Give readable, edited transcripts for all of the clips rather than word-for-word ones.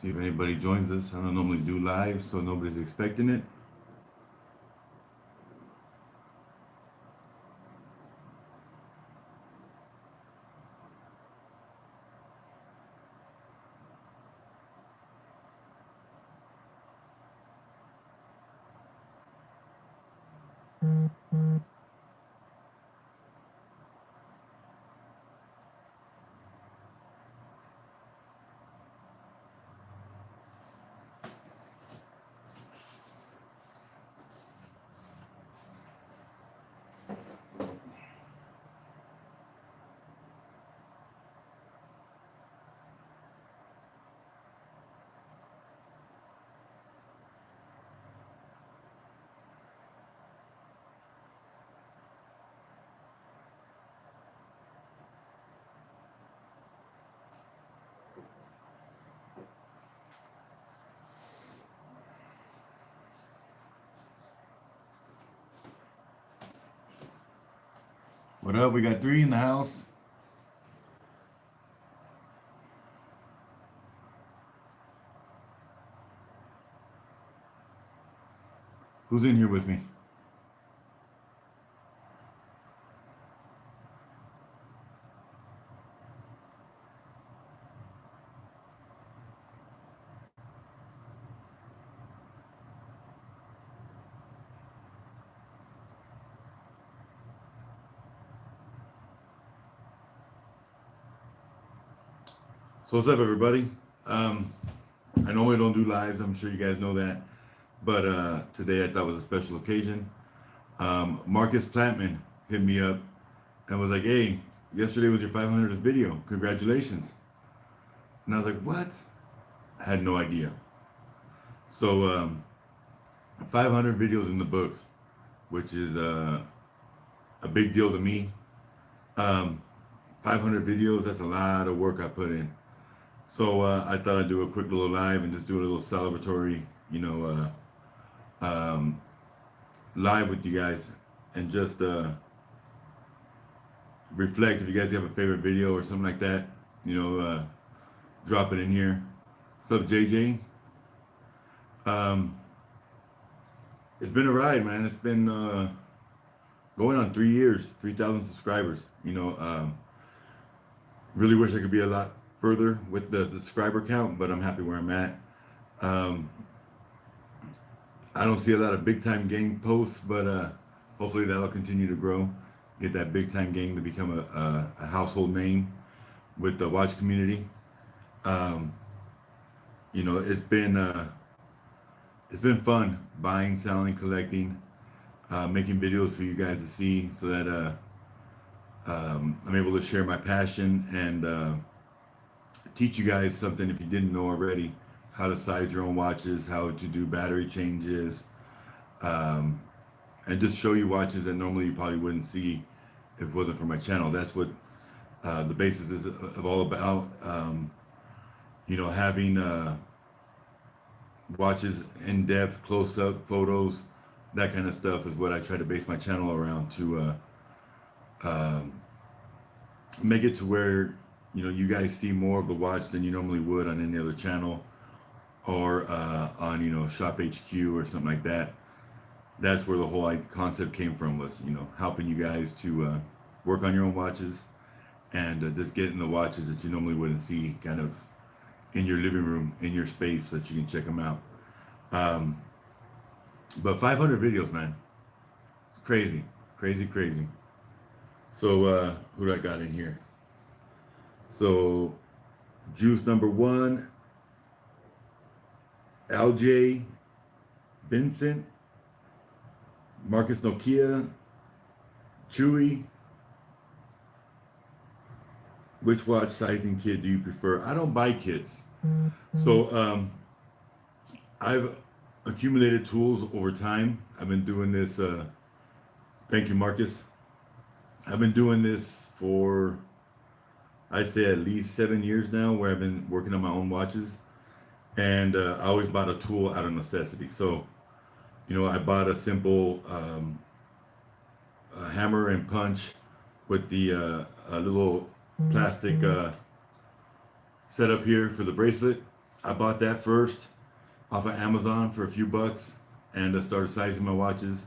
See if anybody joins us. I don't normally do live, so nobody's expecting it. What up? We got 3 in the house. Who's in here with me? So what's up, everybody? I normally don't do lives. I'm sure you guys know that. But today I thought was a special occasion. Marcus Plattman hit me up and was like, hey, yesterday was your 500th video. Congratulations. And I was like, what? I had no idea. So 500 videos in the books, which is a big deal to me. 500 videos, that's a lot of work I put in. So I thought I'd do a quick little live and just do a little celebratory, live with you guys and just reflect. If you guys have a favorite video or something like that, drop it in here. What's up, JJ? It's been a ride, man. It's been going on 3 years, 3,000 subscribers. Really wish I could be a lot further with the subscriber count, but I'm happy where I'm at. I don't see a lot of big time gang posts, but hopefully that'll continue to grow. Get that big time gang to become a household name with the watch community. It's been fun buying, selling, collecting, making videos for you guys to see, so that I'm able to share my passion and teach you guys something if you didn't know already, how to size your own watches, how to do battery changes, and just show you watches that normally you probably wouldn't see if it wasn't for my channel. That's what the basis is of all about. Having watches in depth, close up photos, that kind of stuff is what I try to base my channel around to make it to where you guys see more of the watch than you normally would on any other channel or on Shop HQ or something like that. That's where the whole concept came from, was helping you guys to work on your own watches and just getting the watches that you normally wouldn't see kind of in your living room, in your space, so that you can check them out. But 500 videos, man, crazy. So who do I got in here? So Juice number 1, LJ, Vincent, Marcus Nokia, Chewy. Which watch sizing kit do you prefer? I don't buy kits. So I've accumulated tools over time. I've been doing this, thank you, Marcus. I've been doing this for, I'd say, at least 7 years now, where I've been working on my own watches. And I always bought a tool out of necessity. So, I bought a simple hammer and punch with the little plastic setup here for the bracelet. I bought that first off of Amazon for a few bucks, and I started sizing my watches.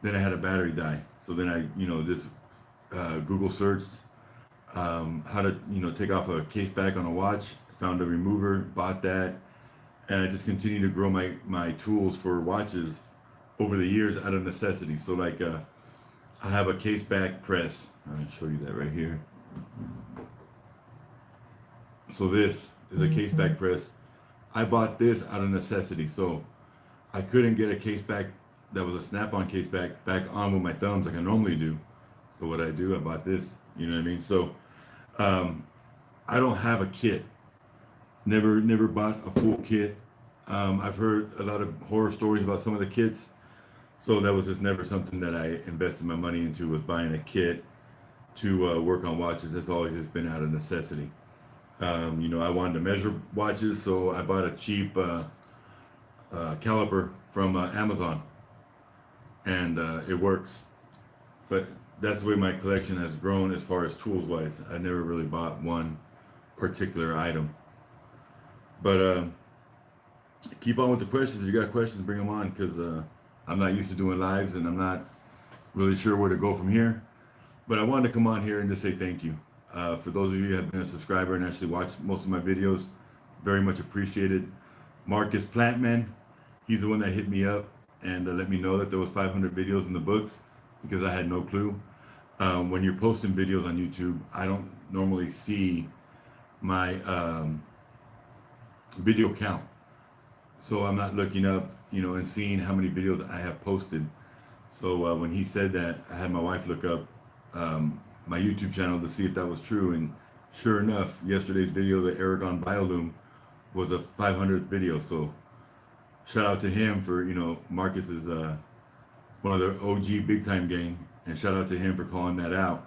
Then I had a battery die, so then I, just Google searched how to, take off a case back on a watch. Found a remover, bought that, and I just continued to grow my tools for watches over the years out of necessity. So like, I have a case back press. I'll show you that right here. So this is a case back press. I bought this out of necessity. So I couldn't get a case back that was a snap-on case back on with my thumbs like I normally do. So what I do, I bought this. You know what I mean? So I don't have a kit. Never bought a full kit. I've heard a lot of horror stories about some of the kits. So that was just never something that I invested my money into, was buying a kit to work on watches. That's always just been out of necessity. I wanted to measure watches, so I bought a cheap caliper from Amazon, and it works. But that's the way my collection has grown as far as tools wise. I never really bought one particular item. But keep on with the questions. If you got questions, bring them on, because I'm not used to doing lives, and I'm not really sure where to go from here. But I wanted to come on here and just say thank you. For those of you who have been a subscriber and actually watched most of my videos, very much appreciated. Marcus Plantman, he's the one that hit me up and let me know that there was 500 videos in the books, because I had no clue. When you're posting videos on YouTube, I don't normally see my video count. So I'm not looking up, and seeing how many videos I have posted. So when he said that, I had my wife look up my YouTube channel to see if that was true, and sure enough, yesterday's video, the Aragon Biolume, was a 500th video. So shout out to him for, Marcus is one of the OG big time gang, and shout out to him for calling that out.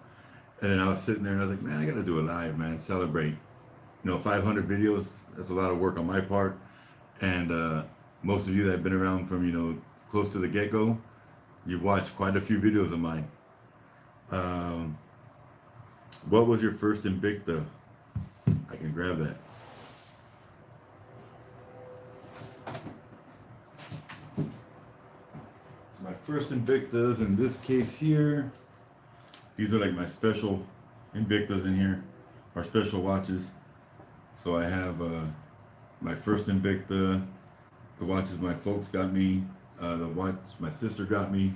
And then I was sitting there and I was like, man, I gotta do a live, man, celebrate. 500 videos, that's a lot of work on my part. And most of you that have been around from, close to the get-go, you've watched quite a few videos of mine. What was your first Invicta? I can grab that. So my first Invictas in this case here. These are like my special Invictas in here, our special watches. So I have my first Invicta, the watches my folks got me, the watch my sister got me,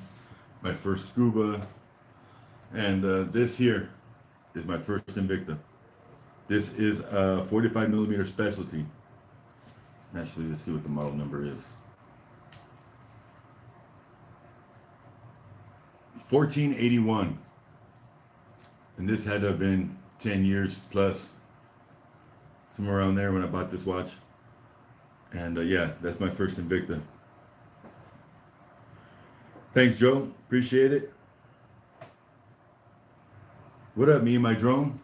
my first Scuba, and this here is my first Invicta. This is a 45 millimeter specialty. Actually, let's see what the model number is. 1481. And this had to have been 10 years plus, somewhere around there when I bought this watch. And yeah, that's my first Invicta. Thanks, Joe. Appreciate it. What up, me and my drone?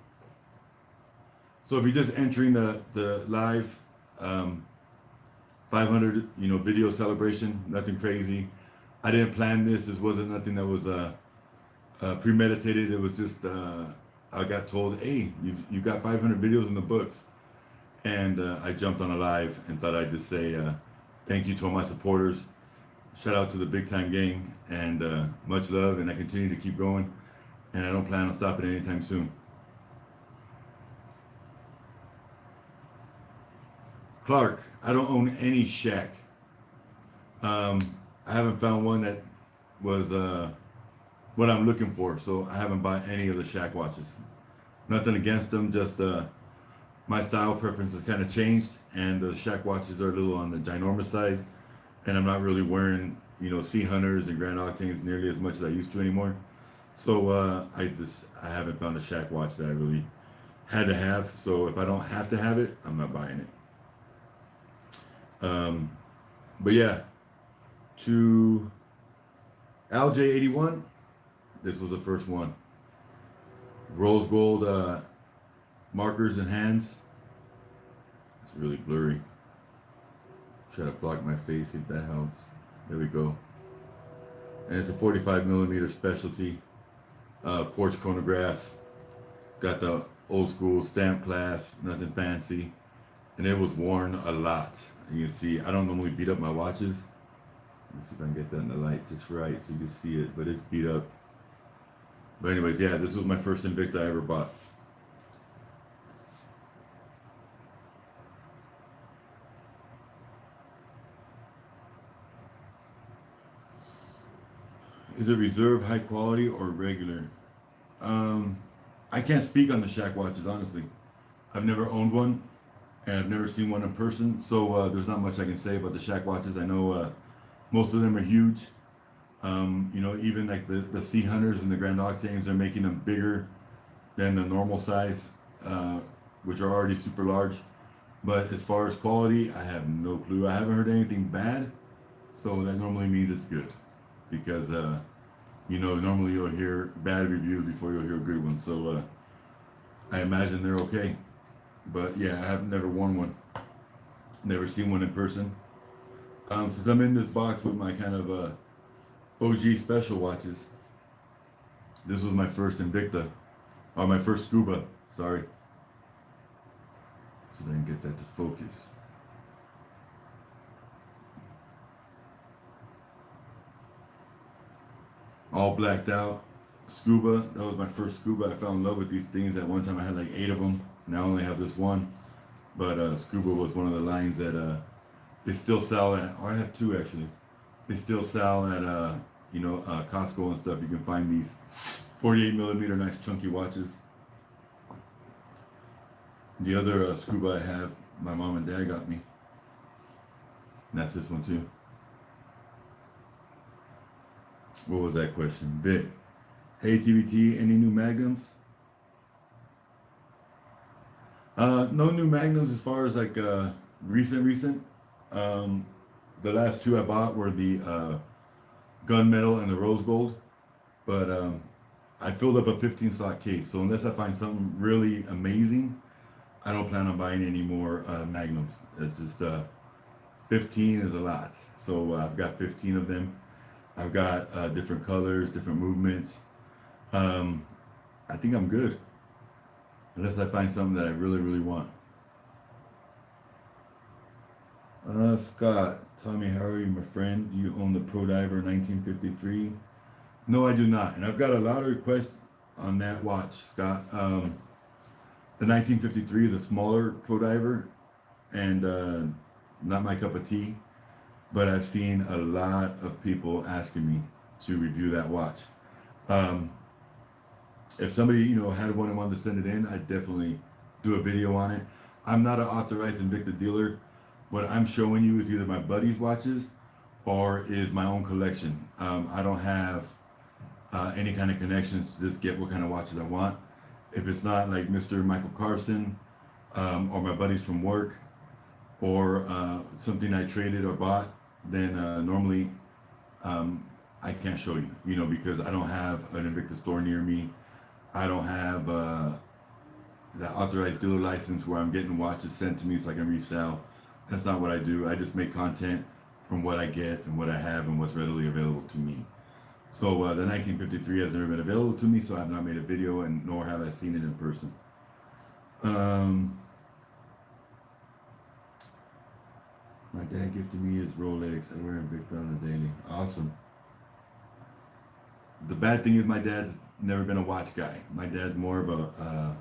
So if you're just entering the live 500 video celebration, nothing crazy. I didn't plan this. This wasn't nothing that was premeditated. It was just I got told, hey, you've got 500 videos in the books, and I jumped on a live and thought I'd just say thank you to all my supporters. Shout out to the big time gang, and much love, and I continue to keep going, and I don't plan on stopping anytime soon. Clark, I don't own any Shack. I haven't found one that was what I'm looking for, so I haven't bought any of the Shack watches. Nothing against them, just my style preferences kind of changed, and the Shack watches are a little on the ginormous side, and I'm not really wearing, Sea Hunters and Grand Octanes nearly as much as I used to anymore. So I haven't found a Shack watch that I really had to have. So if I don't have to have it, I'm not buying it. But yeah, to LJ81, this was the first one. Rose gold markers and hands. It's really blurry. Try to block my face, see if that helps. There we go. And it's a 45 millimeter specialty quartz chronograph. Got the old school stamp clasp, nothing fancy. and it was worn a lot. You can see I don't normally beat up my watches. Let me see if I can get that in the light just right so you can see it, but it's beat up. But anyways, yeah, this was my first Invicta I ever bought. Is it reserve, high quality, or regular? Um, I can't speak on the Shaq watches, honestly. I've never owned one, and I've never seen one in person, so there's not much I can say about the Shaq watches. I know most of them are huge. You know, even like the C Hunters and the Grand Octanes, they're making them bigger than the normal size, uh, which are already super large. But as far as quality, I have no clue. I haven't heard anything bad, so that normally means it's good, because you know, normally you'll hear bad reviews before you'll hear good ones. So I imagine they're okay. But yeah, I have never worn one, never seen one in person. Since I'm in this box with my kind of OG special watches, this was my first Invicta, or my first Scuba. Sorry. So I didn't get that to focus. All blacked out. Scuba, that was my first Scuba. I fell in love with these things. At one time I had like 8 of them. Now I only have this one. But Scuba was one of the lines that they still sell at, or I have 2 actually. They still sell at, you know, Costco and stuff. You can find these 48 millimeter nice chunky watches. The other Scuba I have, my mom and dad got me. And that's this one too. What was that question? Vic. Hey TBT, any new Magnums? No new Magnums as far as like recent. Um, the last 2 I bought were the gunmetal and the rose gold, but I filled up a 15 slot case. So unless I find something really amazing, I don't plan on buying any more Magnums. It's just 15 is a lot. So I've got 15 of them. I've got different colors, different movements. I think I'm good. Unless I find something that I really want. Scott, Tommy, how are you, my friend? Do you own the Pro Diver 1953? No, I do not. And I've got a lot of requests on that watch, Scott. The 1953 is a smaller Pro Diver, and not my cup of tea. But I've seen a lot of people asking me to review that watch. Um, if somebody, you know, had one and wanted to send it in, I'd definitely do a video on it. I'm not an authorized Invicta dealer. What I'm showing you is either my buddy's watches or is my own collection. I don't have any kind of connections to just get what kind of watches I want. If it's not like Mr. Michael Carson or my buddies from work or something I traded or bought, then normally I can't show you, you know, because I don't have an Invicta store near me. I don't have the authorized dealer license where I'm getting watches sent to me so I can resell. That's not what I do. I just make content from what I get and what I have and what's readily available to me. So the 1953 has never been available to me, so I have not made a video, and nor have I seen it in person. My dad gifted me his Rolex. I wear Invicta on the daily. Awesome. The bad thing is my dad's never been a watch guy. My dad's more of a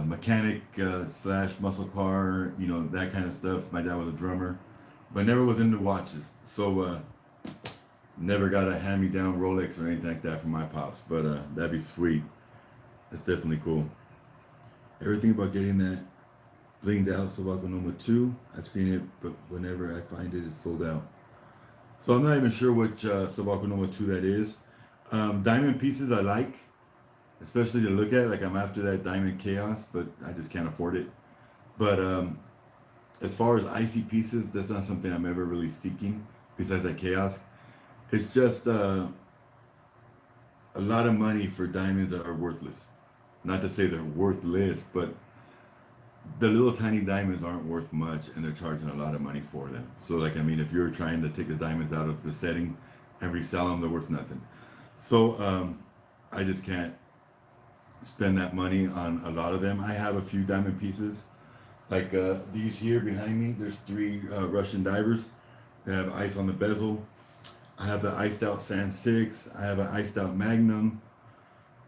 mechanic slash muscle car, you know, that kind of stuff. My dad was a drummer, but never was into watches. So never got a hand-me-down Rolex or anything like that from my pops. But that'd be sweet. That's definitely cool. Everything about getting that blinged out Sobako number 2. I've seen it, but whenever I find it, it's sold out. So I'm not even sure which Sobako number 2 that is. Diamond pieces I like, especially to look at. Like I'm after that Diamond Chaos, but I just can't afford it. But as far as icy pieces, that's not something I'm ever really seeking. Besides that Chaos, it's just a lot of money for diamonds that are worthless. Not to say they're worthless, but the little tiny diamonds aren't worth much, and they're charging a lot of money for them. So like, I mean, if you're trying to take the diamonds out of the setting and resell them, they're worth nothing. So I just can't spend that money on a lot of them. I have a few diamond pieces. Like these here behind me, there's three Russian divers. They have ice on the bezel. I have the iced out Sand 6. I have an iced out Magnum.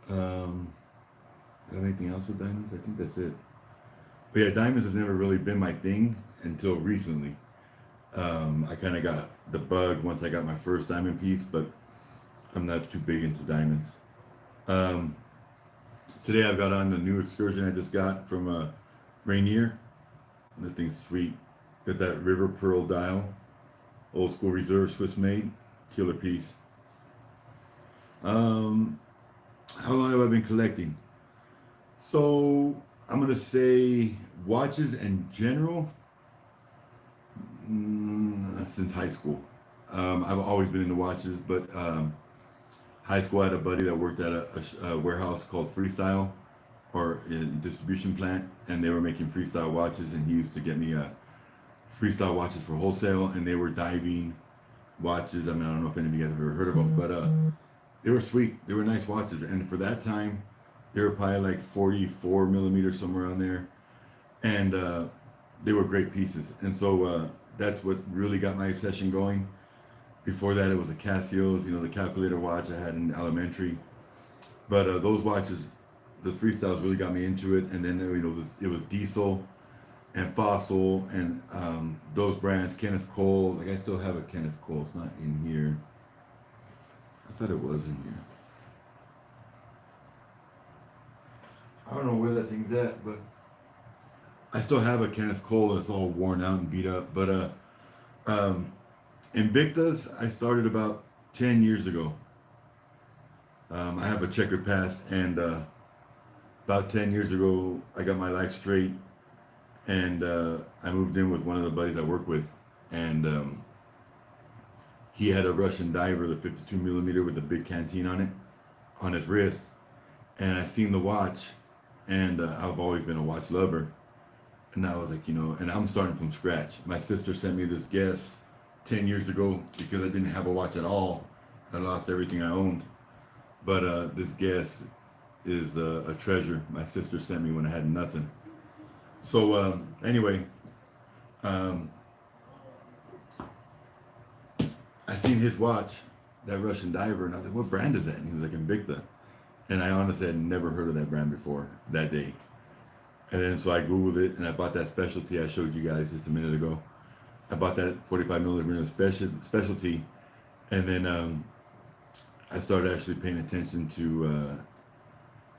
Do I have anything else with diamonds? I think that's it. But yeah, diamonds have never really been my thing until recently. I kind of got the bug once I got my first diamond piece, but I'm not too big into diamonds. Um, Today I've got on the new excursion I just got from Rainier. That thing's sweet. Got that River Pearl dial, old school reserve Swiss made, killer piece. Um, how long have I been collecting? So I'm gonna say watches in general since high school. I've always been into watches, but high school I had a buddy that worked at a warehouse called Freestyle or a distribution plant, and they were making freestyle watches, and he used to get me freestyle watches for wholesale, and they were diving watches. I mean, I don't know if any of you guys have ever heard of them, but they were sweet. They were nice watches, and for that time, they were probably like 44 millimeters, somewhere on there, and they were great pieces. And so that's what really got my obsession going. Before that, it was a Casio's, the calculator watch I had in elementary. But those watches, the freestyles really got me into it. And then it was Diesel and Fossil and those brands, Kenneth Cole. Like I still have a Kenneth Cole. It's not in here. I thought it was in here. I don't know where that thing's at, but I still have a Kenneth Cole. It's all worn out and beat up. But Invictus, I started about 10 years ago. I have a checkered past, and about 10 years ago, I got my life straight, and I moved in with one of the buddies I work with, and he had a Russian diver, the 52 millimeter with the big canteen on it, on his wrist, and I seen the watch, and I've always been a watch lover, and I was like, and I'm starting from scratch. My sister sent me this Guess 10 years ago because I didn't have a watch at all. I lost everything I owned. But this Guess is a treasure my sister sent me when I had nothing. So anyway, I seen his watch, that Russian diver, and I was like, what brand is that? And he was like, Invicta. And I honestly had never heard of that brand before that day. And then so I Googled it, and I bought that specialty I showed you guys just a minute ago. I bought that 45 millimeter specialty, and then I started actually paying attention to,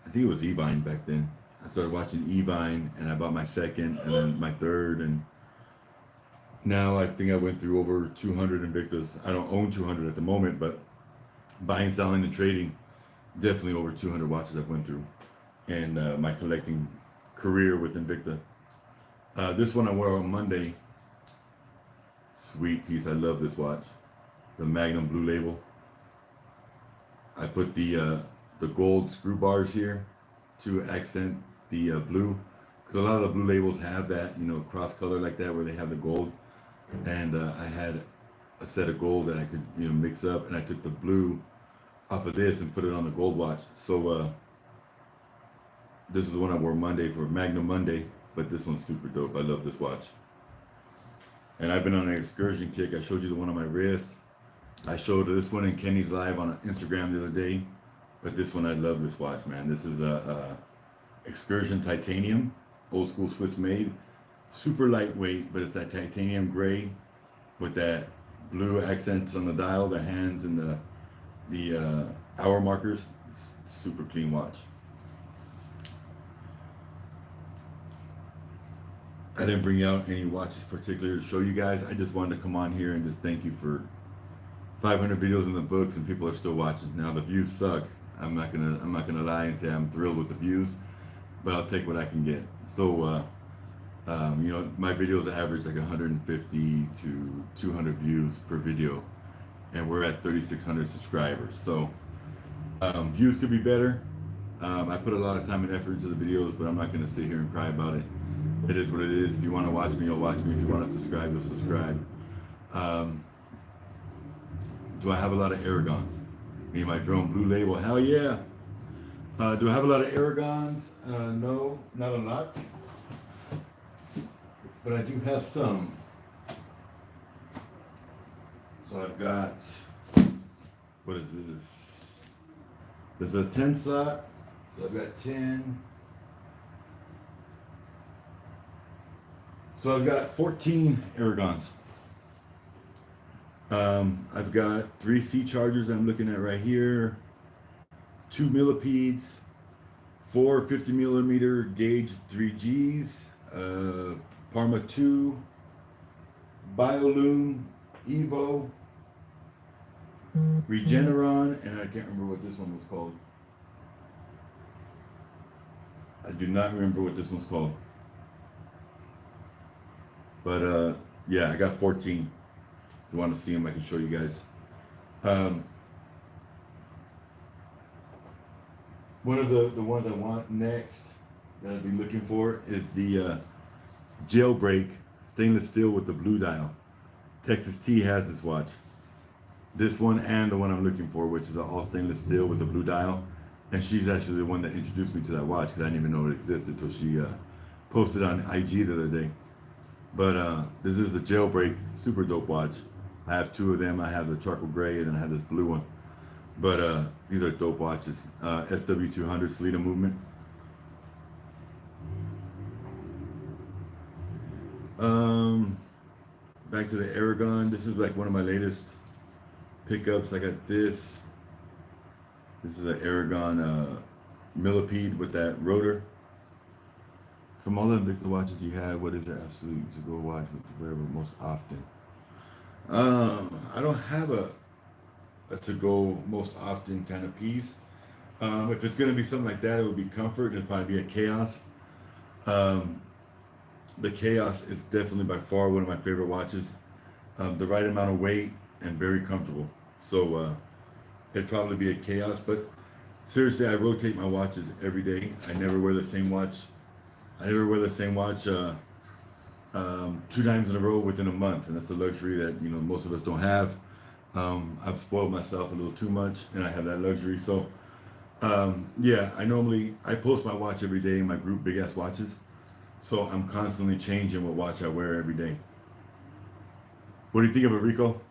I think it was Evine back then. I started watching Evine, and I bought my second, and then my third, and now I think I went through over 200 Invictus. I don't own 200 at the moment, but buying, selling, and trading, definitely over 200 watches I've went through, and my collecting career with Invicta. This one I wore on Monday. Sweet piece. I love this watch. The Magnum Blue Label. I put the gold screw bars here to accent the blue, because a lot of the Blue Labels have that, cross color like that, where they have the gold. And I had a set of gold that I could, mix up, and I took the blue off of this and put it on the gold watch. So this is the one I wore Monday for Magnum Monday, but this one's super dope. I love this watch. And I've been on an excursion kick. I showed you the one on my wrist. I showed this one in Kenny's live on Instagram the other day. But this one, I love this watch, man. This is a Excursion Titanium, old school Swiss made. Super lightweight, but it's that titanium gray with that blue accents on the dial, the hands, and the hour markers. Super clean watch. I didn't bring out any watches particular to show you guys. I just wanted to come on here and just thank you for 500 videos in the books, and people are still watching. Now the views suck. I'm not gonna lie and say I'm thrilled with the views, but I'll take what I can get. So my videos average like 150 to 200 views per video, and we're at 3,600 subscribers. So views could be better. I put a lot of time and effort into the videos, but I'm not gonna sit here and cry about it. It is what it is. If you want to watch me, you'll watch me. If you want to subscribe, you'll subscribe. Do I have a lot of Aragons? Me and my drone Blue Label, hell yeah. Do I have a lot of Aragons? No, not a lot. but I do have some. So I've got, what is this? There's a 10 slot. So I've got 10. So I've got 14 Aragons. I've got 3 C chargers I'm looking at right here, 2 millipedes, 4 50 millimeter gauge 3Gs, Parma 2, Biolume, Evo, Regeneron, and I can't remember what this one was called. I do not remember what this one's called. But yeah, I got 14. If you want to see them, I can show you guys. One of the ones I want next that I'll be looking for is the Jailbreak stainless steel with the blue dial. Texas T has this watch. This one and the one I'm looking for, which is all stainless steel with the blue dial. And she's actually the one that introduced me to that watch because I didn't even know it existed until she posted on IG the other day. But this is the Jailbreak, super dope watch. I have 2 of them. I have the charcoal gray and then I have this blue one. But these are dope watches. SW200 Selena Movement. Back to the Aragon. This is like one of my latest pickups. I got this. This is an Aragon millipede with that rotor. From all the Invicta watches you have, what is your absolute to-go watch with the wear most often? I don't have a to-go most often kind of piece. If it's going to be something like that, it would be Comfort. It'd probably be a Chaos. The Chaos is definitely by far one of my favorite watches. The right amount of weight and very comfortable. So it'd probably be a Chaos. But seriously, I rotate my watches every day. I never wear the same watch. I never wear the same watch 2 times in a row within a month, and that's a luxury that most of us don't have. I've spoiled myself a little too much, and I have that luxury. So yeah, I post my watch every day in my group Big Ass Watches, so I'm constantly changing what watch I wear every day. What do you think of it, Rico?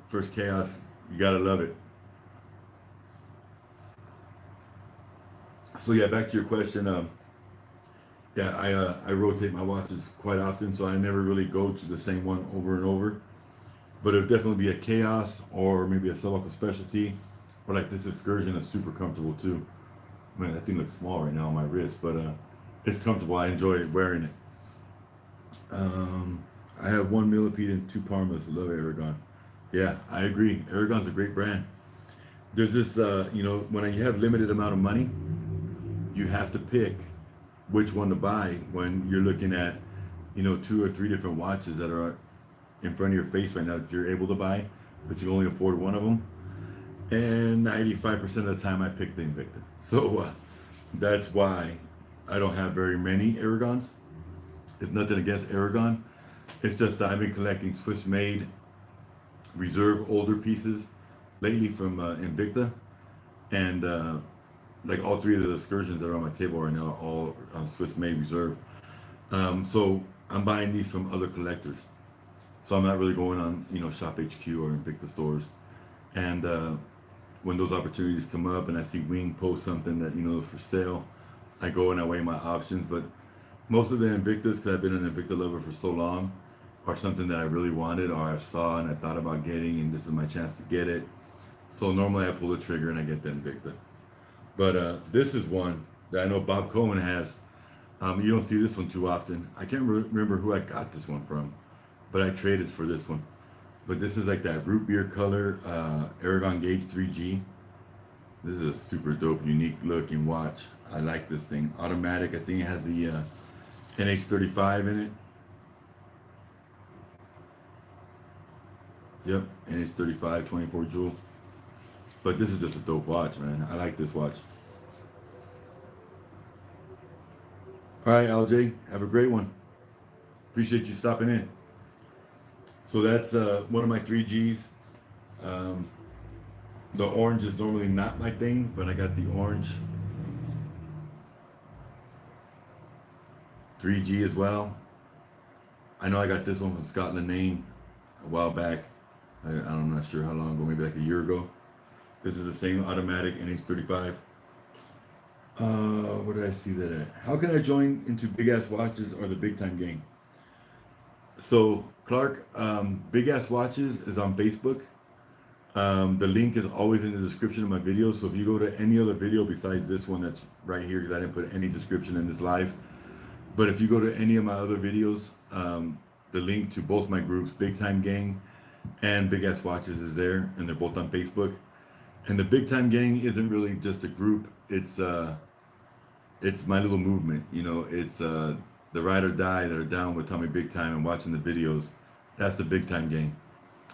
First Chaos, you gotta love it. So yeah, back to your question. Yeah, I rotate my watches quite often, so I never really go to the same one over and over. But it'll definitely be a Chaos or maybe a Soloco Specialty, or like this Excursion is super comfortable too. Man, that thing looks small right now on my wrist, but it's comfortable. I enjoy wearing it. I have 1 millipede and 2 Parmas. I love Aragon. Yeah, I agree. Aragon's a great brand. There's this, when you have limited amount of money, you have to pick which one to buy when you're looking at 2 or 3 different watches that are in front of your face right now that you're able to buy, but you can only afford one of them. And 95% of the time I pick the Invicta. So that's why I don't have very many Aragons. It's nothing against Aragon. It's just that I've been collecting Swiss made reserve older pieces lately from Invicta, and like all 3 of the Excursions that are on my table right now are all Swiss made reserve. So I'm buying these from other collectors. So I'm not really going on Shop HQ or Invicta stores. And when those opportunities come up and I see Wing post something that is for sale, I go and I weigh my options. But most of the Invictas, because I've been an Invicta lover for so long, are something that I really wanted or I saw and I thought about getting, and this is my chance to get it. So normally I pull the trigger and I get the Invicta. But this is one that I know Bob Cohen has. You don't see this one too often. I can't remember who I got this one from, but I traded for this one. But this is like that root beer color Aragon Gauge 3G. This is a super dope, unique looking watch. I like this thing. Automatic. I think it has the NH35 in it. Yep, NH35, 24 jewel. But this is just a dope watch, man. I like this watch. All right, LJ, have a great one. Appreciate you stopping in. So that's one of my 3Gs. The orange is normally not my thing, but I got the orange 3G as well. I know I got this one from Scotland Name a while back. I'm not sure how long ago, maybe like a year ago. This is the same automatic NH35. Where did I see that at? How can I join into Big Ass Watches or the Big Time Gang? So Clark, Big Ass Watches is on Facebook. The link is always in the description of my video. So if you go to any other video besides this one that's right here, because I didn't put any description in this live, but if you go to any of my other videos, the link to both my groups, Big Time Gang and Big Ass Watches, is there, and they're both on Facebook. And the Big Time Gang isn't really just a group; it's my little movement. You know, it's the ride or die that are down with Tommy Big Time and watching the videos. That's the Big Time Gang.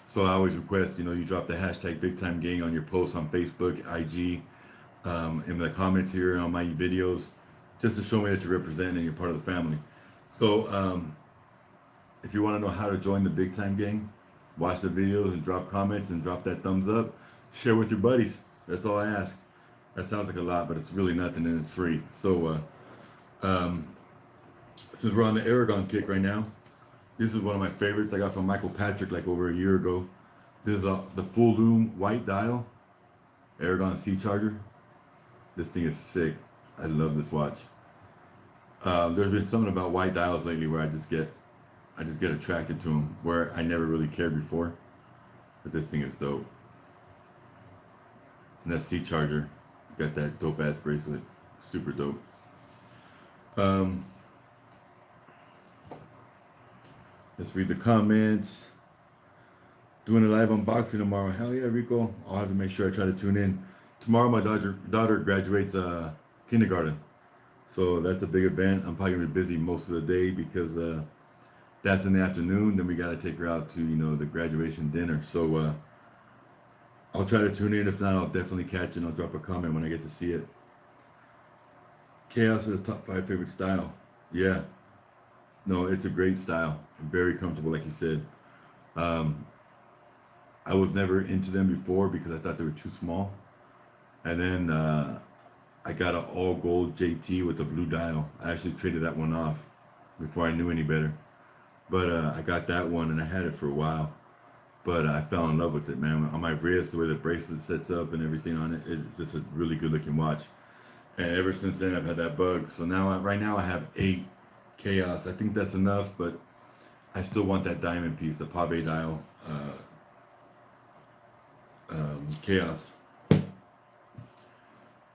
So I always request, you drop the hashtag Big Time Gang on your posts on Facebook, IG, in the comments here on my videos, just to show me that you're representing and you're part of the family. So if you want to know how to join the Big Time Gang, watch the videos and drop comments and drop that thumbs up. Share with your buddies. That's all I ask. That sounds like a lot, but it's really nothing and it's free. So since we're on the Aragon kick right now, this is one of my favorites I got from Michael Patrick like over a year ago. This is the full lume white dial Aragon C charger. This thing is sick. I love this watch. There's been something about white dials lately where I just get attracted to them, where I never really cared before. But this thing is dope. And that C charger got that dope ass bracelet. Super dope. Let's read the comments. Doing a live unboxing tomorrow. Hell yeah, Rico. I'll have to make sure I try to tune in. Tomorrow my daughter graduates kindergarten. So that's a big event. I'm probably gonna be busy most of the day because that's in the afternoon. Then we gotta take her out to, the graduation dinner. So I'll try to tune in. If not, I'll definitely catch it and I'll drop a comment when I get to see it. Chaos is a top 5 favorite style. Yeah. No, it's a great style. Very comfortable, like you said. I was never into them before because I thought they were too small. And then I got an all gold JT with a blue dial. I actually traded that one off before I knew any better. But I got that one and I had it for a while. But I fell in love with it, man. On my wrist, the way the bracelet sets up and everything on it, it's just a really good looking watch. And ever since then, I've had that bug. So now, right now, I have 8 Chaos. I think that's enough, but I still want that diamond piece, the Pave dial Chaos. So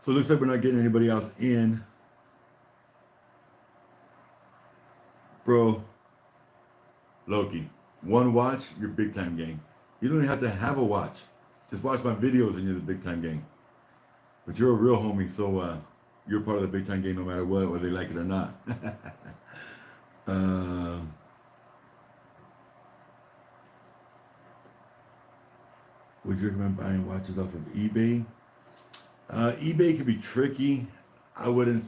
it looks like we're not getting anybody else in. Bro, Loki, one watch, you're Big Time Gang. You don't even have to have a watch. Just watch my videos and you're the Big Time Gang. But you're a real homie, so you're part of the Big Time Gang no matter what, whether they like it or not. Would you recommend buying watches off of eBay? eBay can be tricky. I wouldn't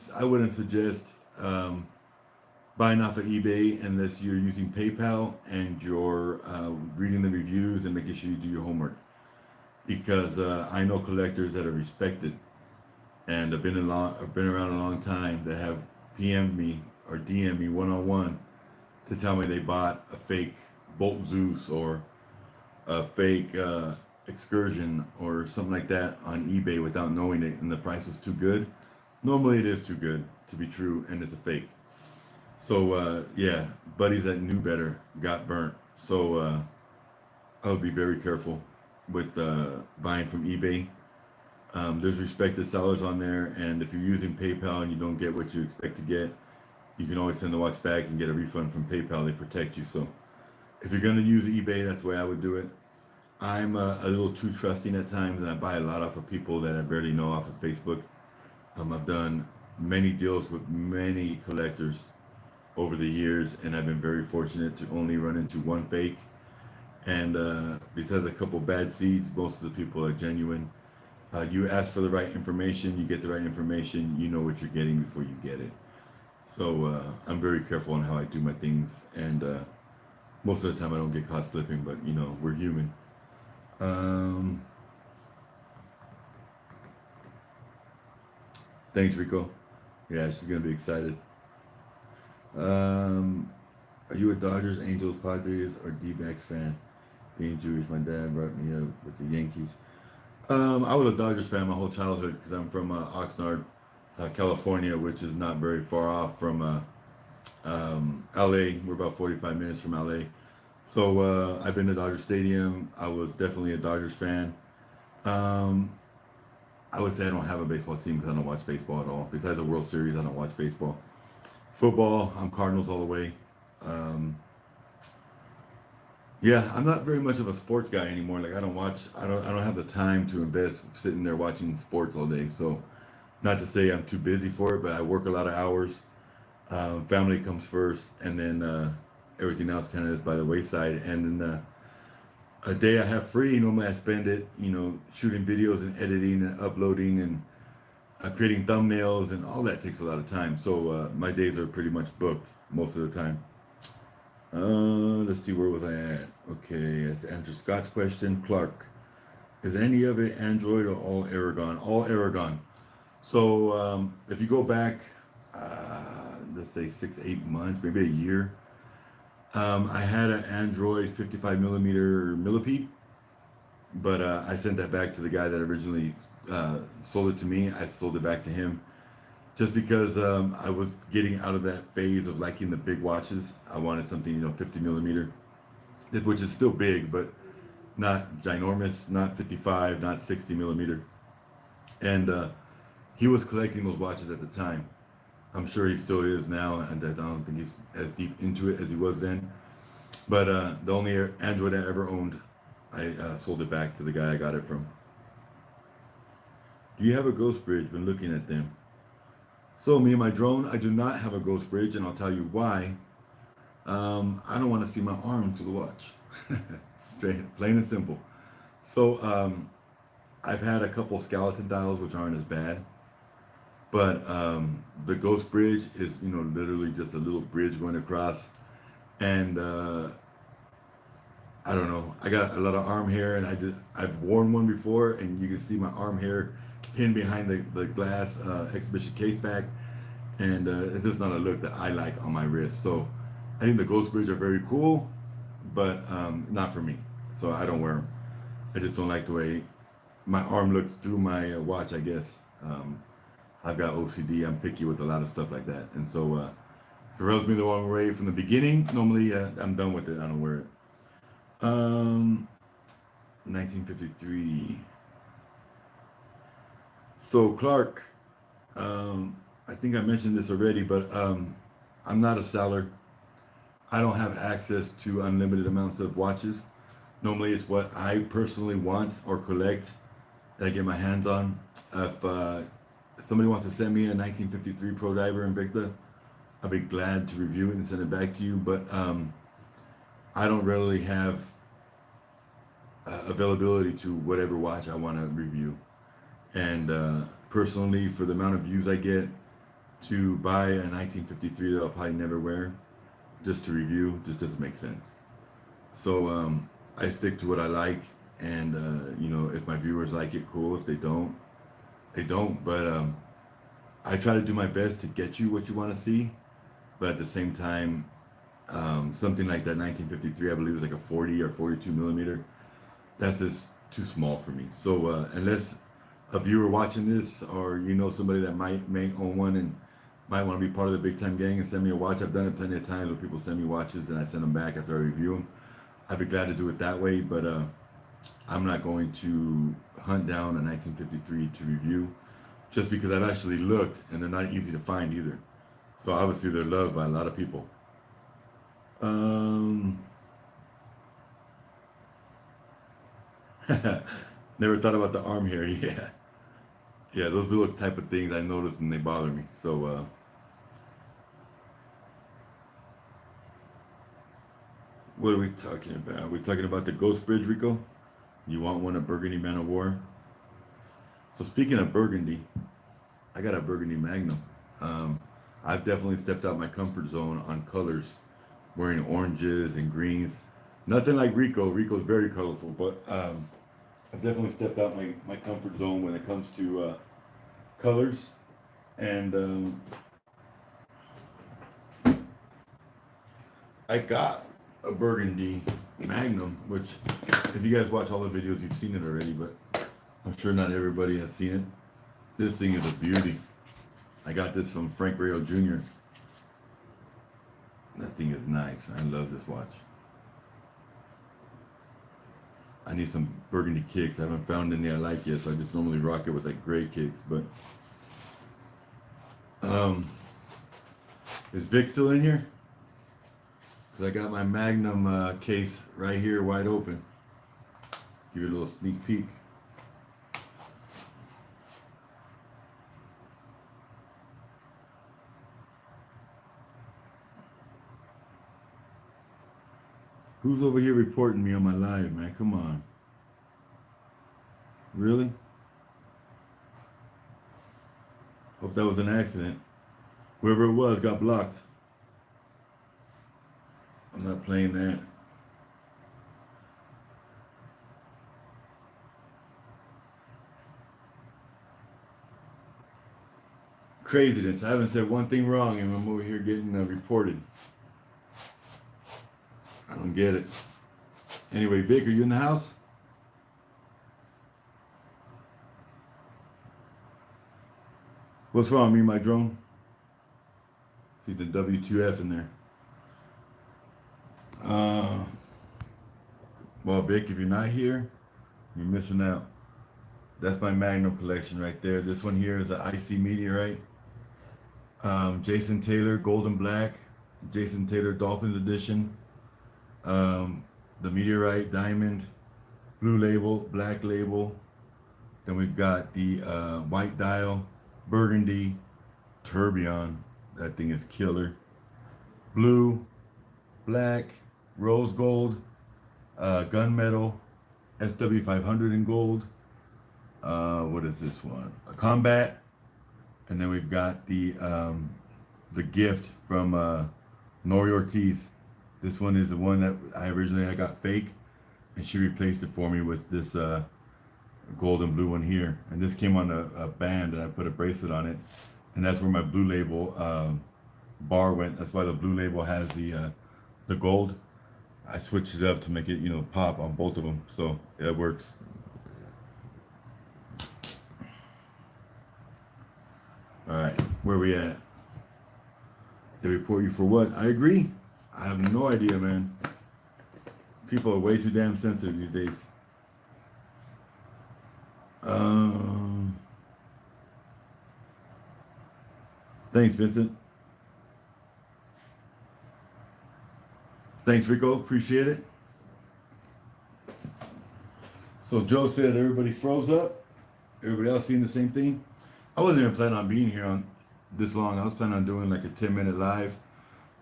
suggest buying off of eBay unless you're using PayPal and you're reading the reviews and making sure you do your homework. Because I know collectors that are respected and have been around a long time that have PM'd me or DM'd me one-on-one to tell me they bought a fake Bolt Zeus or a fake Excursion or something like that on eBay without knowing it, and the price was too good. Normally it is too good to be true and it's a fake. So yeah, buddies that knew better got burnt. So I would be very careful with buying from eBay. There's respected sellers on there, and if you're using PayPal and you don't get what you expect to get, you can always send the watch back and get a refund from PayPal. They protect you. So if you're going to use eBay, that's the way I would do it. I'm a little too trusting at times, and I buy a lot off of people that I barely know off of Facebook. I've done many deals with many collectors over the years, and I've been very fortunate to only run into one fake. And besides a couple bad seeds, most of the people are genuine. You ask for the right information, you get the right information, you know what you're getting before you get it. So I'm very careful on how I do my things, and most of the time I don't get caught slipping, but we're human. Thanks, Rico. Yeah, she's gonna be excited. Are you a Dodgers, Angels, Padres, or D-backs fan? Being Jewish, my dad brought me up with the Yankees. I was a Dodgers fan my whole childhood because I'm from Oxnard, California, which is not very far off from LA. We're about 45 minutes from LA. So I've been to Dodger Stadium. I was definitely a Dodgers fan. Um, I would say I don't have a baseball team because I don't watch baseball at all. Besides the World Series, I don't watch baseball. Football, I'm Cardinals all the way. Um, yeah, I'm not very much of a sports guy anymore. Like I don't watch. I don't have the time to invest sitting there watching sports all day. So not to say I'm too busy for it, but I work a lot of hours. Family comes first, and then everything else kind of is by the wayside. And then a day I have free, normally I spend it, shooting videos and editing and uploading and creating thumbnails, and all that takes a lot of time. So my days are pretty much booked most of the time. Let's see, where was I at? Okay, that's answer Scott's question. Clark, is any of it Android or all Aragon? All Aragon. So if you go back, let's say 6, 8 months, maybe a year, I had an Android 55 millimeter millipede, but I sent that back to the guy that originally sold it to me. I sold it back to him just because I was getting out of that phase of liking the big watches. I wanted something, 50 millimeter, which is still big, but not ginormous, not 55, not 60 millimeter. And he was collecting those watches at the time. I'm sure he still is now, and I don't think he's as deep into it as he was then. But the only Android I ever owned, I sold it back to the guy I got it from. Do you have a Ghost Bridge? Been looking at them. So me and my drone, I do not have a Ghost Bridge, and I'll tell you why. I don't want to see my arm to the watch. Straight, plain and simple. So I've had a couple skeleton dials, which aren't as bad. But the Ghost Bridge is, literally just a little bridge going across. And I don't know. I got a lot of arm hair, and I've worn one before, and you can see my arm hair pinned behind the glass exhibition case back, and it's just not a look that I like on my wrist. So I think the Ghost Bridge are very cool, but not for me. So I don't wear them. I just don't like the way my arm looks through my watch, I guess. I've got OCD. I'm picky with a lot of stuff like that, and so if it rubs me the wrong way from the beginning, normally I'm done with it. I don't wear it. 1953. So Clark, I think I mentioned this already, but I'm not a seller. I don't have access to unlimited amounts of watches. Normally, it's what I personally want or collect that I get my hands on. If somebody wants to send me a 1953 Pro Diver Invicta, I'll be glad to review it and send it back to you. But I don't really have availability to whatever watch I want to review. And personally, for the amount of views I get, to buy a 1953 that I'll probably never wear just to review just doesn't make sense. So I stick to what I like, and if my viewers like it, cool. If they don't, they don't. But I try to do my best to get you what you want to see, but at the same time, something like that 1953, I believe, is like a 40 or 42 millimeter. That's just too small for me. So unless a viewer watching this, or somebody that may own one and might want to be part of the big time gang and send me a watch. I've done it plenty of times where people send me watches and I send them back after I review them. I'd be glad to do it that way, but I'm not going to hunt down a 1953 to review just because I've actually looked and they're not easy to find either. So obviously they're loved by a lot of people. Never thought about the arm hair. Yeah, those little type of things I notice and they bother me. So what are we talking about? We're talking about the Ghost Bridge, Rico. You want one, a Burgundy Man of War? So speaking of Burgundy, I got a Burgundy Magnum. I've definitely stepped out my comfort zone on colors, wearing oranges and greens. Nothing like Rico. Rico's very colorful, but I've definitely stepped out my comfort zone when it comes to colors. And I got a Burgundy Magnum, which if you guys watch all the videos, you've seen it already, but I'm sure not everybody has seen it. This thing is a beauty. I got this from Frank Rayo Jr. That thing is nice. I love this watch. I need some burgundy kicks. I haven't found any I like yet, so I just normally rock it with like gray kicks. But is Vic still in here? Because I got my Magnum case right here wide open. Give you a little sneak peek. Who's over here reporting me on my live, man? Come on. Really? Hope that was an accident. Whoever it was got blocked. I'm not playing that. Craziness. I haven't said one thing wrong and I'm over here getting reported. I don't get it. Anyway, Vic, are you in the house? What's wrong, me and my drone? See the W2F in there. Well, Vic, if you're not here, you're missing out. That's my Magnum collection right there. This one here is the IC Meteorite. Jason Taylor, Gold and Black. Jason Taylor Dolphins Edition. The Meteorite Diamond, Blue Label, Black Label. Then we've got the White Dial, Burgundy, Tourbillon. That thing is killer. Blue, Black, Rose Gold, Gunmetal, SW500 in gold. What is this one? A Combat. And then we've got the gift from Nori Ortiz. This one is the one that I got fake, and she replaced it for me with this gold and blue one here. And this came on a band, and I put a bracelet on it, and that's where my Blue Label bar went. That's why the Blue Label has the gold. I switched it up to make it, you know, pop on both of them, so it works. All right, where we at? They report you for what? I agree. I have no idea, man. People are way too damn sensitive these days. Thanks, Vincent. Thanks, Rico. Appreciate it. So Joe said everybody froze up. Everybody else seeing the same thing? I wasn't even planning on being here on this long. I was planning on doing like a 10-minute live,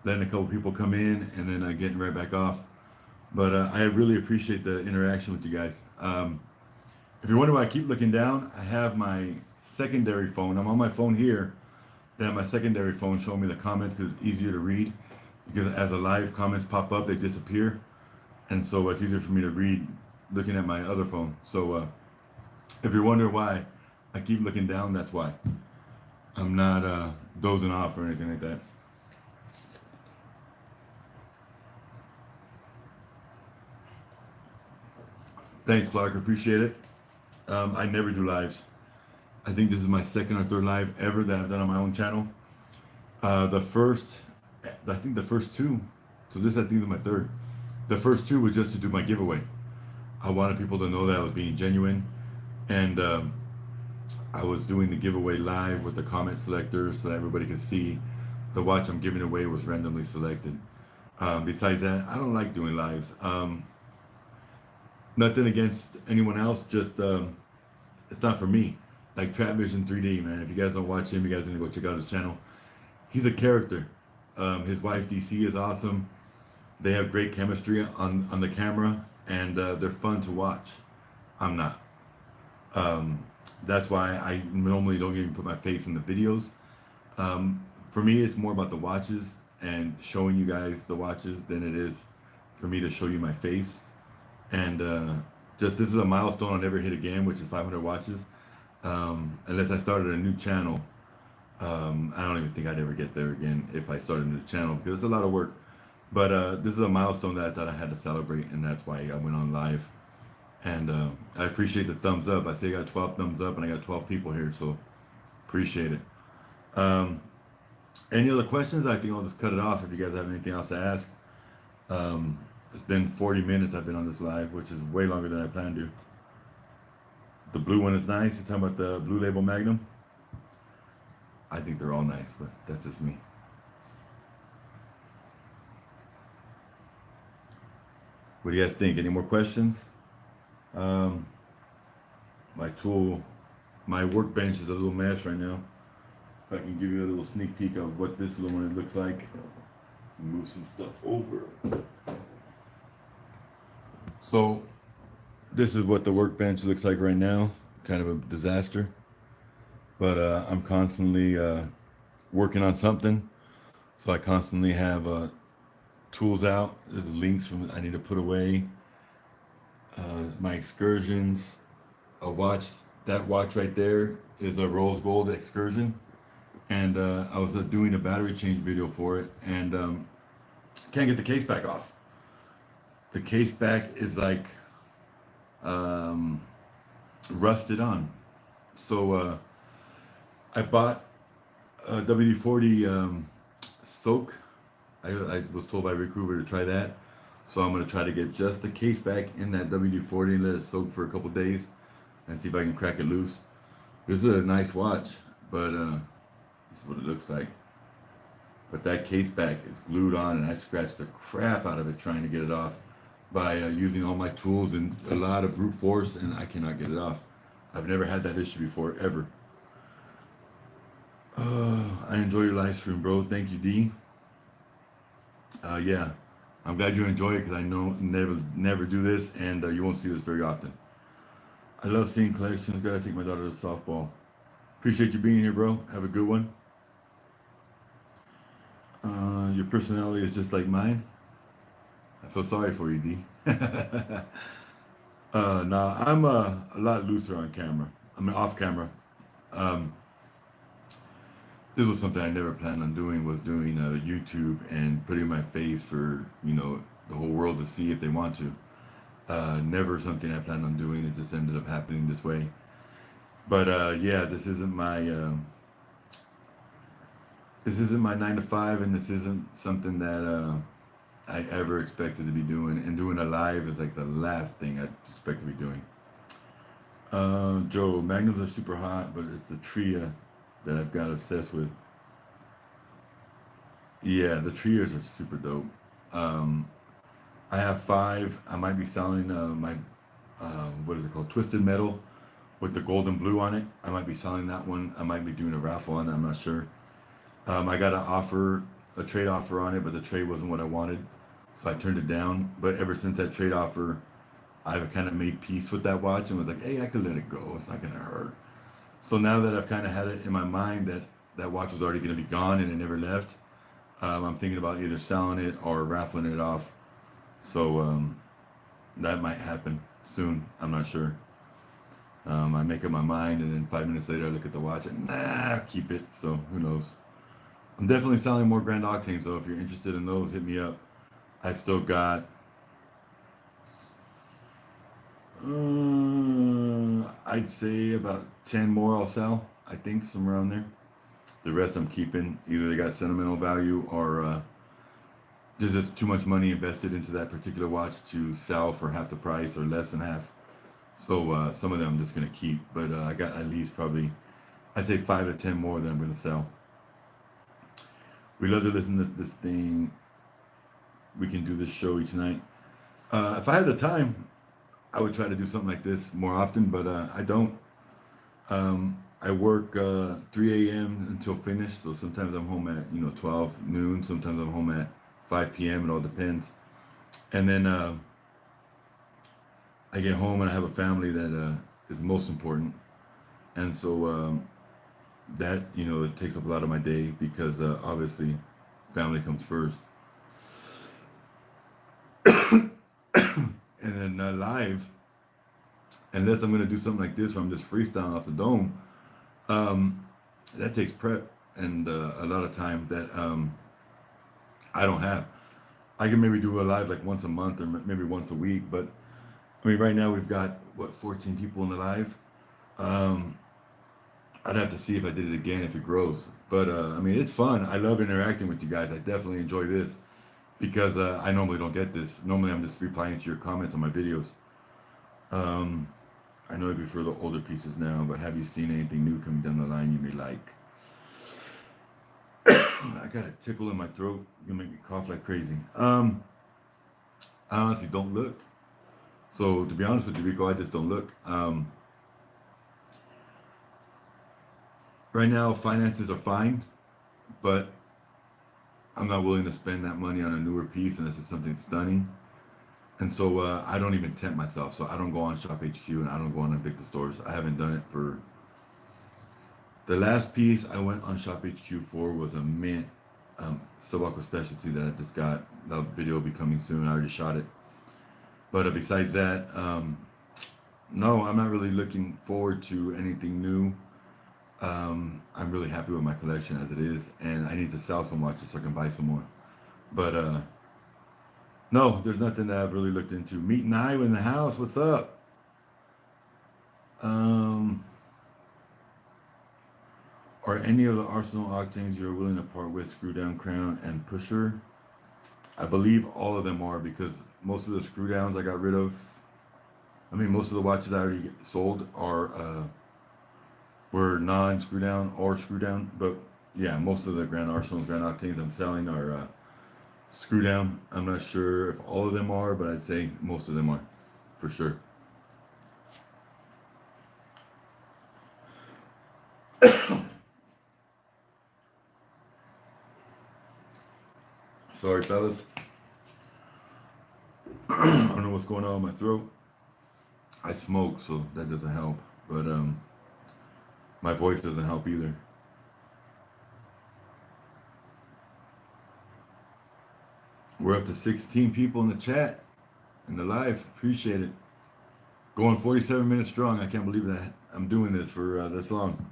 letting a couple people come in, and then getting right back off. But I really appreciate the interaction with you guys. If you're wondering why I keep looking down, I have my secondary phone. I'm on my phone here. Then I have my secondary phone showing me the comments because it's easier to read. Because as the live comments pop up, they disappear. And so it's easier for me to read looking at my other phone. So if you're wondering why I keep looking down, that's why. I'm not dozing off or anything like that. Thanks, Clark. Appreciate it. I never do lives. I think this is my second or third live ever that I've done on my own channel. I think the first two, so this I think is my third. The first two were just to do my giveaway. I wanted people to know that I was being genuine, and I was doing the giveaway live with the comment selector so that everybody could see the watch I'm giving away was randomly selected. Besides that, I don't like doing lives. Nothing against anyone else, just it's not for me. Like Trap Vision 3D, man. If you guys don't watch him, you guys need to go check out his channel. He's a character. His wife DC is awesome. They have great chemistry on the camera, and they're fun to watch. I'm not. That's why I normally don't even put my face in the videos. For me, it's more about the watches and showing you guys the watches than it is for me to show you my face. And just this is a milestone I'll never hit again, which is 500 watches. Unless I started a new channel. I don't even think I'd ever get there again if I started a new channel, because it's a lot of work. But this is a milestone that I thought I had to celebrate, and that's why I went on live. And I appreciate the thumbs up. I see I got 12 thumbs up, and I got 12 people here, so appreciate it. Um, any other questions? I think I'll just cut it off if you guys have anything else to ask. It's been 40 minutes I've been on this live, which is way longer than I planned to. The blue one is nice. You're talking about the Blue Label Magnum? I think they're all nice, but that's just me. What do you guys think? Any more questions? Um, my tool, my workbench is a little mess right now. If I can give you a little sneak peek of what this little one looks like. Move some stuff over. So this is what the workbench looks like right now. Kind of a disaster. But I'm constantly working on something. So I constantly have tools out. There's links from I need to put away. My excursions. A watch. That watch right there is a rose gold excursion. And I was doing a battery change video for it, and can't get the case back off. The case back is like rusted on. So I bought a WD-40 soak. I was told by Rick Hoover to try that. So I'm going to try to get just the case back in that WD-40 and let it soak for a couple days and see if I can crack it loose. This is a nice watch, but this is what it looks like. But that case back is glued on, and I scratched the crap out of it trying to get it off by using all my tools and a lot of brute force, and I cannot get it off. I've never had that issue before, ever. I enjoy your live stream, bro. Thank you, D. Yeah, I'm glad you enjoy it because I know never do this, and you won't see this very often. I love seeing collections. Gotta take my daughter to softball. Appreciate you being here, bro. Have a good one. Your personality is just like mine. I feel sorry for you, D. Nah, I'm a lot looser on camera. I mean, off camera. This was something I never planned on doing, was doing YouTube and putting my face for, the whole world to see if they want to. Never something I planned on doing. It just ended up happening this way. But yeah, this isn't my 9 to 5, and this isn't something that I ever expected to be doing. And doing a live is like the last thing I expect to be doing. Joe, Magnums are super hot, but it's the Tria that I've got obsessed with. Yeah, the Trias are super dope. I have 5. I might be selling my what is it called, Twisted Metal with the gold and blue on it. I might be selling that one. I might be doing a raffle on it. I'm not sure. I got a trade offer on it, but the trade wasn't what I wanted, so I turned it down. But ever since that trade offer, I've kind of made peace with that watch and was like, hey, I could let it go. It's not gonna hurt. So now that I've kind of had it in my mind that that watch was already gonna be gone and it never left, I'm thinking about either selling it or raffling it off. So that might happen soon. I'm not sure. I make up my mind, and then 5 minutes later, I look at the watch and keep it. So who knows? I'm definitely selling more Grand Octanes, though. If you're interested in those, hit me up. I've still got, I'd say about 10 more I'll sell. I think somewhere around there. The rest I'm keeping. Either they got sentimental value, or there's just too much money invested into that particular watch to sell for half the price or less than half. So some of them I'm just gonna keep. But I got at least probably, I'd say 5 to 10 more that I'm gonna sell. We love to listen to this thing. We can do this show each night. If I had the time, I would try to do something like this more often, but I don't. I work 3 a.m. until finish, so sometimes I'm home at 12 noon. Sometimes I'm home at 5 p.m. It all depends. And then I get home and I have a family that is most important, and so that it takes up a lot of my day because obviously family comes first. And then live, unless I'm gonna do something like this where I'm just freestyling off the dome, that takes prep and a lot of time that I don't have. I can maybe do a live like once a month or maybe once a week. But I mean, right now we've got what 14 people in the live. Um, I'd have to see if I did it again if it grows. But I mean, it's fun. I love interacting with you guys. I definitely enjoy this because I normally don't get this. Normally, I'm just replying to your comments on my videos. Um, I know it'd be for the older pieces now, but have you seen anything new coming down the line you may like? I got a tickle in my throat. You make me cough like crazy. I honestly don't look. So to be honest with you, Rico, I just don't look. Right now, finances are fine, but I'm not willing to spend that money on a newer piece unless it's something stunning. And so I don't even tempt myself. So I don't go on Shop HQ and I don't go on Invicta stores. I haven't done it for the last piece I went on Shop HQ for was a mint Sobako specialty that I just got. That video will be coming soon. I already shot it. But besides that, no, I'm not really looking forward to anything new. I'm really happy with my collection as it is, and I need to sell some watches so I can buy some more. But no, there's nothing that I've really looked into. Meet Nio in the house. What's up? Are any of the Arsenal Octanes you're willing to part with Screw Down Crown and Pusher? I believe all of them are because most of the screw downs I got rid of. I mean, most of the watches I already sold are were non-screw down or screw down. But yeah, most of the Grand Arsenals, Grand Octanes I'm selling are screw down. I'm not sure if all of them are, but I'd say most of them are for sure. Sorry, fellas. I don't know what's going on with my throat. I smoke, so that doesn't help. But my voice doesn't help either. We're up to 16 people in the chat, in the live. Appreciate it. Going 47 minutes strong. I can't believe that I'm doing this for this long.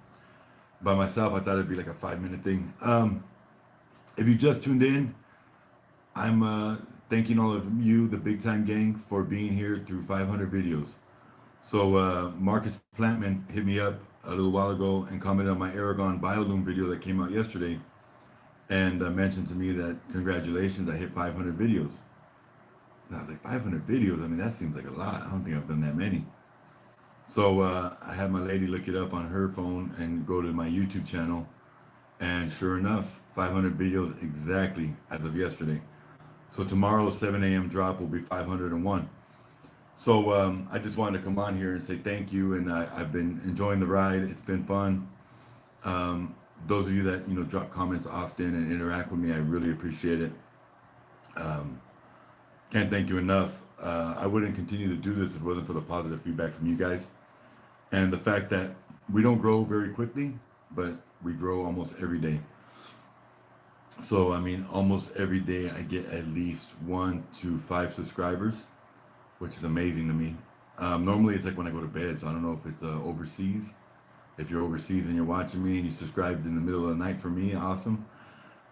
By myself, I thought it'd be like a 5-minute thing. If you just tuned in, I'm thanking all of you, the Big Time Gang, for being here through 500 videos. So Marcus Plantman hit me up a little while ago and commented on my Aragon Biolume video that came out yesterday and mentioned to me that congratulations, I hit 500 videos. And I was like, 500 videos? I mean, that seems like a lot. I don't think I've done that many. So I had my lady look it up on her phone and go to my YouTube channel. And sure enough, 500 videos exactly as of yesterday. So tomorrow's 7 a.m. drop will be 501. So I just wanted to come on here and say thank you. And I've been enjoying the ride. It's been fun. Those of you that, you know, drop comments often and interact with me, I really appreciate it. Can't thank you enough. I wouldn't continue to do this if it wasn't for the positive feedback from you guys. And the fact that we don't grow very quickly, but we grow almost every day. So, I mean, almost every day I get at least 1 to 5 subscribers, which is amazing to me. Normally it's like when I go to bed, so I don't know if it's overseas. If you're overseas and you're watching me and you subscribed in the middle of the night for me, awesome.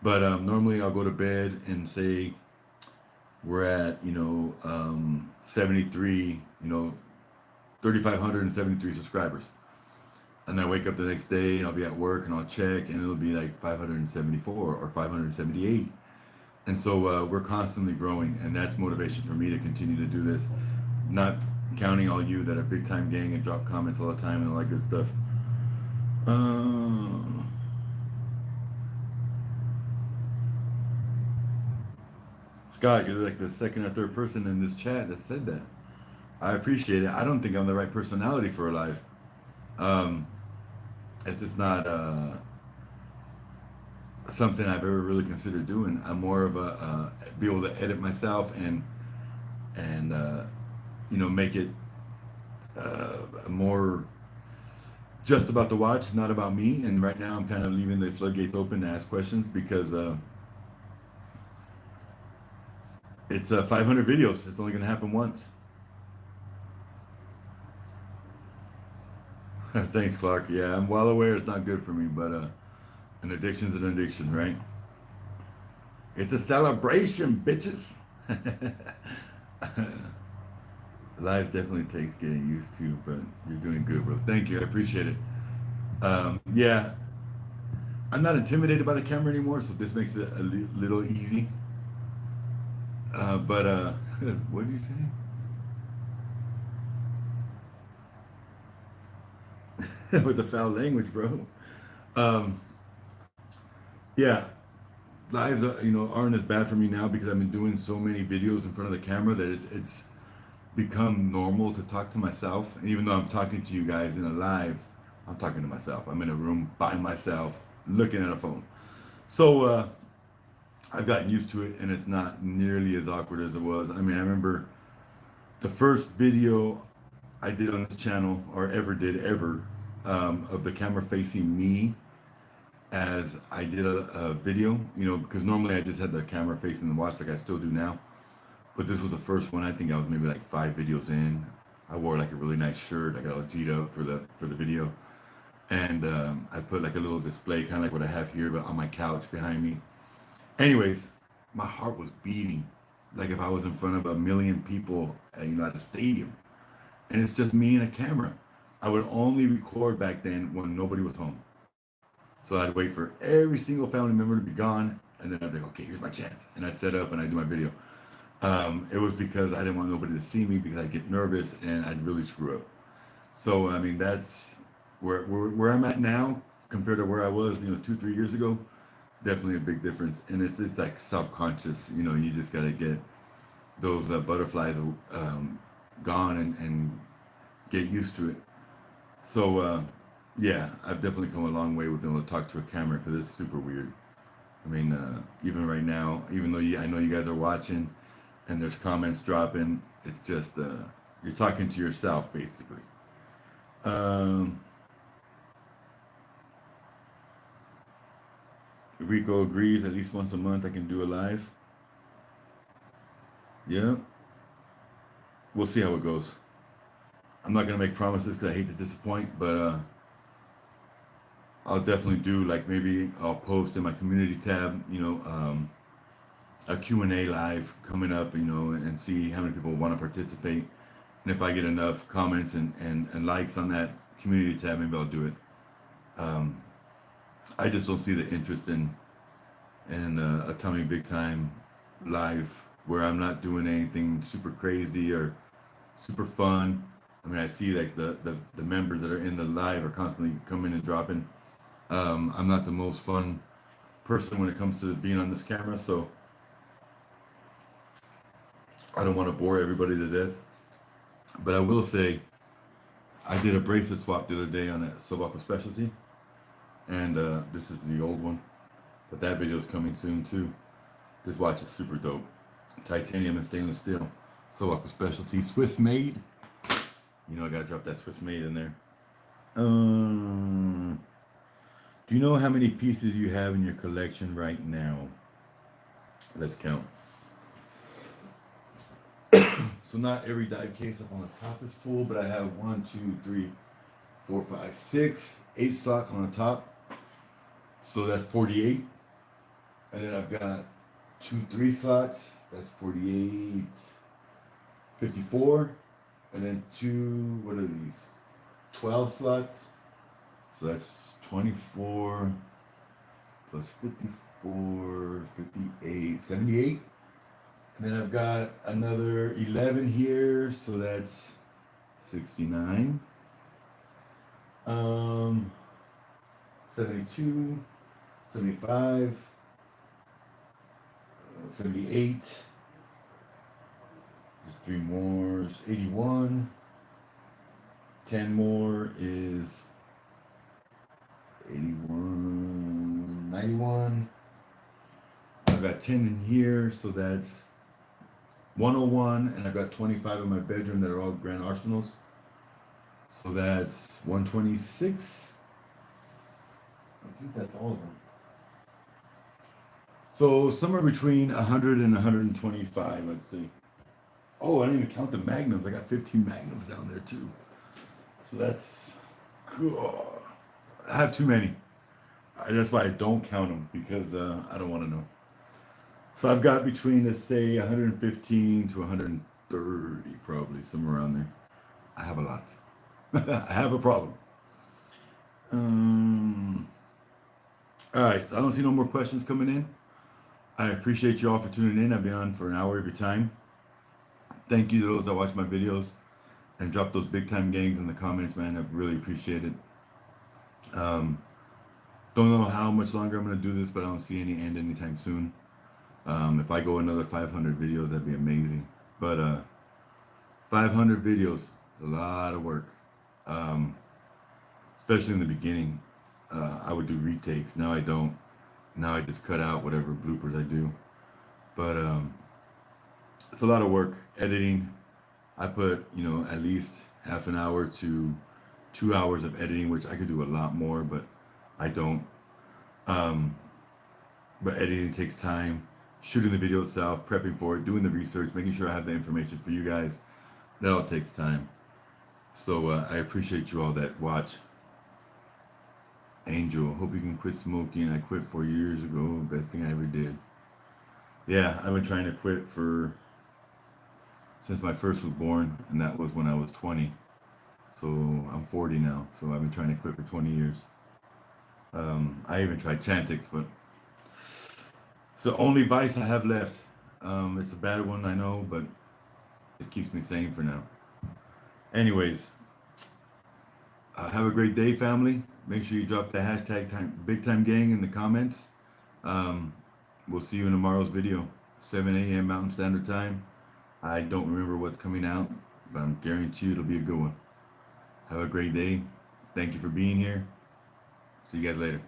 But normally I'll go to bed and say we're at, 73, 3,573 subscribers. And I wake up the next day and I'll be at work and I'll check and it'll be like 574 or 578. And so we're constantly growing, and that's motivation for me to continue to do this. Not counting all you that are Big Time Gang and drop comments all the time and all that good stuff. Scott, you're like the second or third person in this chat that said that. I appreciate it. I don't think I'm the right personality for a live. It's just not something I've ever really considered doing. I'm more of a be able to edit myself and make it more just about the watch, not about me. And right now I'm kind of leaving the floodgates open to ask questions because it's 500 videos. It's only going to happen once. Thanks, Clark. Yeah, I'm well aware it's not good for me, but an addiction's an addiction, right? It's a celebration, bitches. Life definitely takes getting used to, but you're doing good, bro. Thank you. I appreciate it. Yeah, I'm not intimidated by the camera anymore, so this makes it a little easy. But what did you say? With the foul language, bro. Um, yeah, lives, aren't as bad for me now because I've been doing so many videos in front of the camera that it's become normal to talk to myself. And even though I'm talking to you guys in a live, I'm talking to myself. I'm in a room by myself, looking at a phone. So I've gotten used to it, and it's not nearly as awkward as it was. I mean, I remember the first video I did on this channel, or ever did ever, of the camera facing me as I did a video, because normally I just had the camera facing the watch like I still do now. But this was the first one. I think I was maybe like 5 videos in. I wore like a really nice shirt. I got all G'd up for the video, and I put like a little display, kind of like what I have here, but on my couch behind me. Anyways, my heart was beating like if I was in front of a million people, at a stadium, and it's just me and a camera. I would only record back then when nobody was home. So I'd wait for every single family member to be gone, and then I'd be like, okay, here's my chance. And I'd set up and I'd do my video. It was because I didn't want nobody to see me because I'd get nervous and I'd really screw up. So, I mean, that's where I'm at now compared to where I was, 2, 3 years ago. Definitely a big difference. And it's like self-conscious, you just got to get those butterflies gone and get used to it. So, yeah, I've definitely come a long way with being able to talk to a camera because it's super weird. I mean, even right now, even though I know you guys are watching and there's comments dropping, it's just you're talking to yourself basically. Um, Rico agrees. At least once a month, I can do a live. Yeah, we'll see how it goes. I'm not gonna make promises because I hate to disappoint, but I'll definitely do, like, maybe I'll post in my community tab, a Q&A live coming up, and see how many people want to participate. And if I get enough comments and likes on that community tab, maybe I'll do it. Um, I just don't see the interest in a Tummy Big Time live where I'm not doing anything super crazy or super fun. I mean, I see like the members that are in the live are constantly coming and dropping. I'm not the most fun person when it comes to being on this camera, so I don't want to bore everybody to death. But I will say, I did a bracelet swap the other day on that Sobako Specialty, and this is the old one, but that video is coming soon too. This watch is super dope. Titanium and stainless steel. Sobako Specialty, Swiss made. I gotta drop that Swiss made in there. Do you know how many pieces you have in your collection right now? Let's count. So not every dive case up on the top is full, but I have 1, 2, 3, 4, 5, 6, 8 slots on the top. So that's 48. And then I've got 2, 3 slots. That's 48, 54. And then 2, what are these? 12 slots. So that's 24 plus 54, 58, 78. And then I've got another 11 here, so that's 69. 72, 75, 78. Just 3 more, 81. 10 more is 81, 91. I've got 10 in here, so that's 101, and I've got 25 in my bedroom that are all Grand Arsenals. So that's 126. I think that's all of them. So somewhere between 100 and 125, let's see. Oh, I didn't even count the magnums. I got 15 magnums down there too. So that's cool. I have too many. That's why I don't count them, because I don't want to know. So I've got between, let's say, 115 to 130, probably somewhere around there. I have a lot. I have a problem. Um, all right, so I don't see no more questions coming in. I appreciate you all for tuning in. I've been on for an hour of your time. Thank you to those that watch my videos and drop those big time gangs in the comments, man. I really appreciate it. Um, don't know how much longer I'm gonna do this, but I don't see any end anytime soon. If I go another 500 videos, that'd be amazing. But 500 videos is a lot of work, um, especially in the beginning. I would do retakes. Now I don't. Now I just cut out whatever bloopers I do. But it's a lot of work editing. I put, at least half an hour to 2 hours of editing, which I could do a lot more, but I don't. Um, but editing takes time. Shooting the video itself, prepping for it, doing the research, making sure I have the information for you guys, that all takes time. So I appreciate you all that watch. Angel, hope you can quit smoking. I quit 4 years ago. Best thing I ever did. Yeah, I've been trying to quit since my first was born, and that was when I was 20. So I'm 40 now. So I've been trying to quit for 20 years. I even tried Chantix, but it's the only vice I have left. It's a bad one, I know, but it keeps me sane for now. Anyways, have a great day, family. Make sure you drop the hashtag Big Time Gang in the comments. We'll see you in tomorrow's video, 7 a.m. Mountain Standard Time. I don't remember what's coming out, but I'm guarantee you it'll be a good one. Have a great day. Thank you for being here. See you guys later.